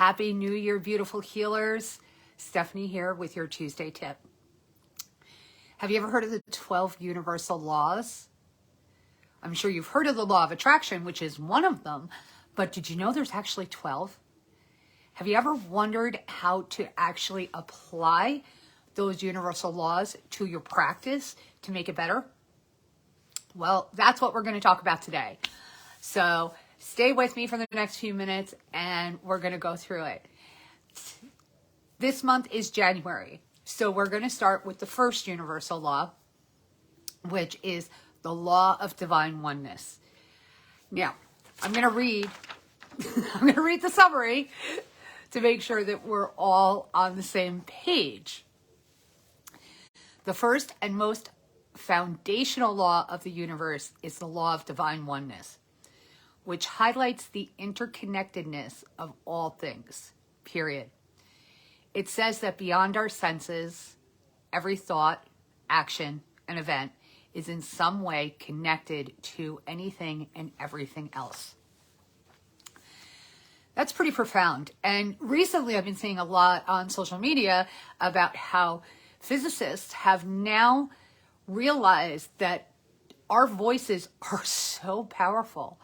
Happy New Year, beautiful healers. Stephanie here with your Tuesday tip. Have you ever heard of the 12 universal laws? I'm sure you've heard of the law of attraction, which is one of them, but did you know there's actually 12? Have you ever wondered how to actually apply those universal laws to your practice to make it better? Well, that's what we're going to talk about today. So stay with me for the next few minutes and we're going to go through it. This month is January. So we're going to start with the first universal law, which is the law of divine oneness. Now, I'm going to read the summary to make sure that we're all on the same page. The first and most foundational law of the universe is the law of divine oneness, which highlights the interconnectedness of all things, period. It says that beyond our senses, every thought, action, and event is in some way connected to anything and everything else. That's pretty profound. And recently I've been seeing a lot on social media about how physicists have now realized that our voices are so powerful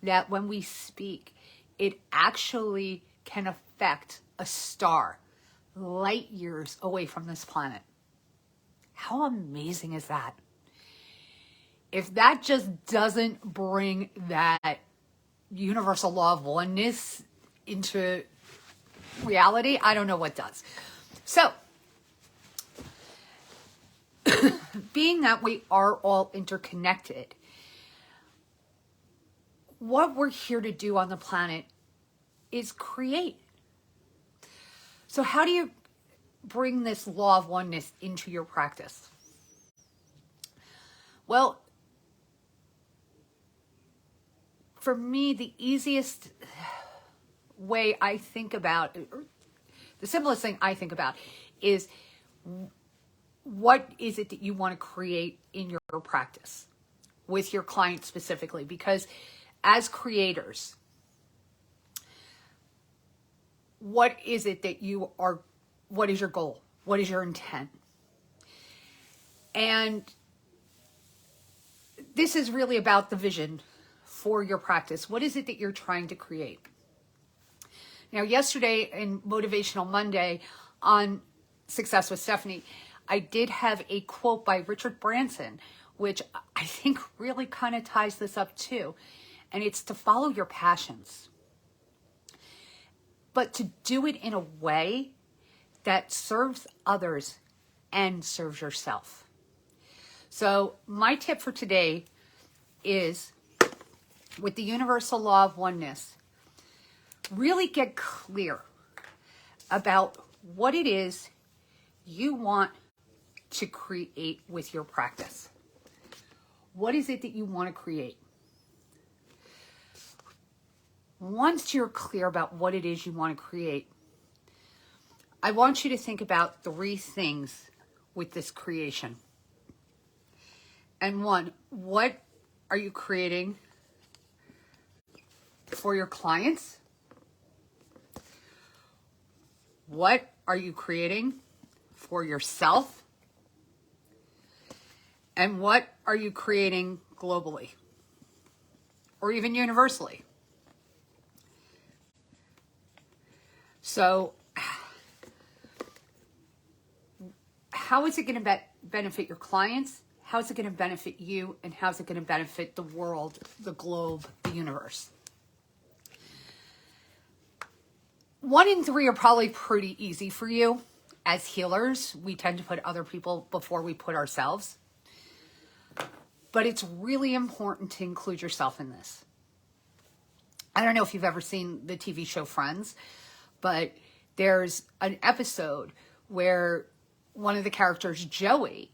that when we speak, it actually can affect a star light years away from this planet. How amazing is that? If that just doesn't bring that universal law of oneness into reality, I don't know what does. So, being that we are all interconnected, what we're here to do on the planet is create. So how do you bring this law of oneness into your practice? Well, for me, the easiest way I think about, or the simplest thing I think about is what is it that you want to create in your practice with your clients specifically? Because as creators, what is it that you are, what is your goal? What is your intent? And this is really about the vision for your practice. What is it that you're trying to create? Now, yesterday in Motivational Monday on Success with Stephanie, I did have a quote by Richard Branson, which I think really kind of ties this up too. And it's to follow your passions, but to do it in a way that serves others and serves yourself. So my tip for today is, with the universal law of oneness, really get clear about what it is you want to create with your practice. What is it that you want to create? Once you're clear about what it is you want to create, I want you to think about 3 things with this creation. And 1, what are you creating for your clients? What are you creating for yourself? And what are you creating globally or even universally? So how is it going to benefit your clients? How is it going to benefit you? And how is it going to benefit the world, the globe, the universe? 1 and 3 are probably pretty easy for you. As healers, we tend to put other people before we put ourselves. But it's really important to include yourself in this. I don't know if you've ever seen the TV show Friends, but there's an episode where one of the characters, Joey,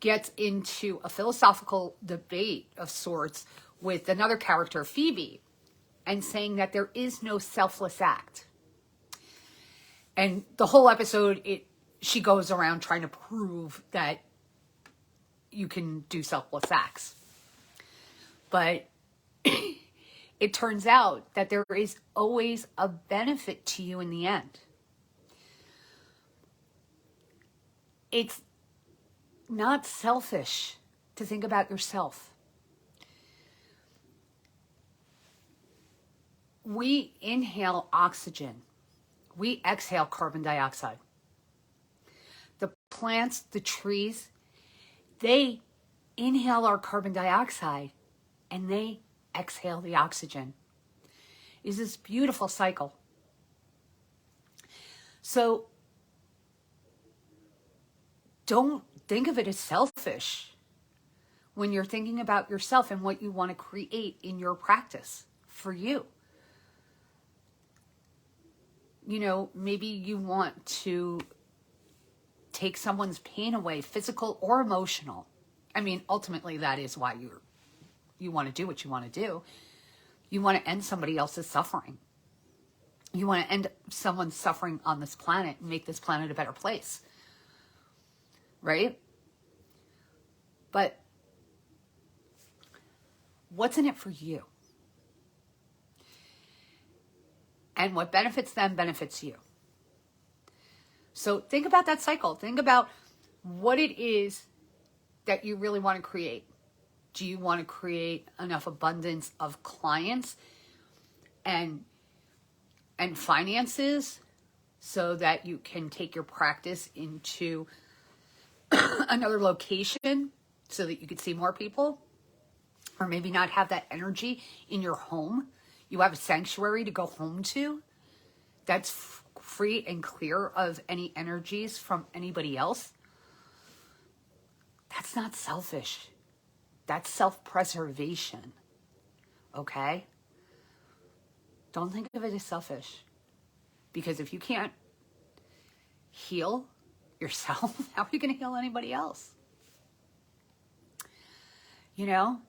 gets into a philosophical debate of sorts with another character, Phoebe, and saying that there is no selfless act. And the whole episode, she goes around trying to prove that you can do selfless acts. But it turns out that there is always a benefit to you in the end. It's not selfish to think about yourself. We inhale oxygen. We exhale carbon dioxide. The plants, the trees, they inhale our carbon dioxide and they exhale the oxygen. It's this beautiful cycle. So don't think of it as selfish when you're thinking about yourself and what you want to create in your practice for you. You know, maybe you want to take someone's pain away, physical or emotional. I mean, ultimately, that is why you want to do what you want to do. You want to end somebody else's suffering. You want to end someone's suffering on this planet and make this planet a better place. Right? But what's in it for you? And what benefits them benefits you. So think about that cycle. Think about what it is that you really want to create. Do you want to create enough abundance of clients and finances so that you can take your practice into another location so that you could see more people? Or maybe not have that energy in your home. You have a sanctuary to go home to that's free and clear of any energies from anybody else. That's not selfish. That's self-preservation. Okay? Don't think of it as selfish. Because if you can't heal yourself, how are you going to heal anybody else? You know?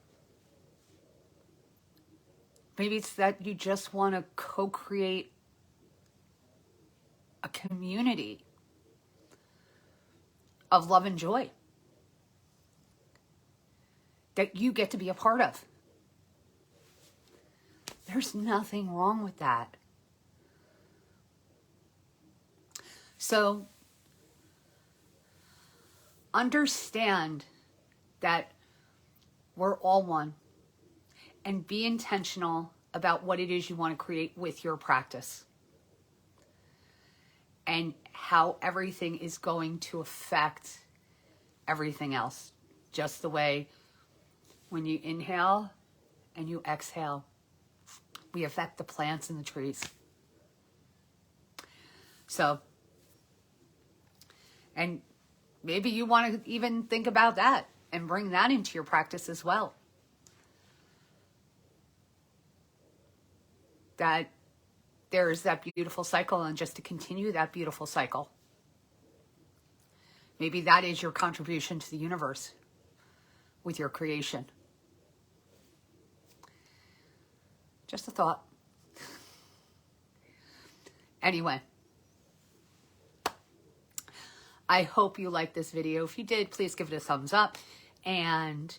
Maybe it's that you just want to co-create a community of love and joy that you get to be a part of. There's nothing wrong with that. So understand that we're all one. And be intentional about what it is you want to create with your practice. And how everything is going to affect everything else. Just the way when you inhale and you exhale, we affect the plants and the trees. So, and maybe you want to even think about that and bring that into your practice as well. That there is that beautiful cycle, and just to continue that beautiful cycle. Maybe that is your contribution to the universe with your creation. Just a thought. Anyway, I hope you liked this video. If you did, please give it a thumbs up, and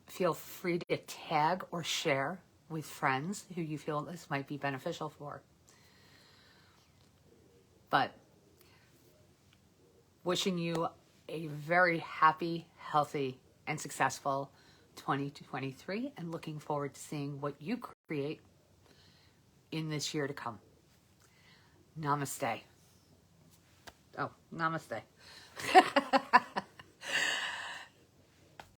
feel free to tag or share with friends who you feel this might be beneficial for. But wishing you a very happy, healthy, and successful 2023, and looking forward to seeing what you create in this year to come. Namaste. Oh, namaste.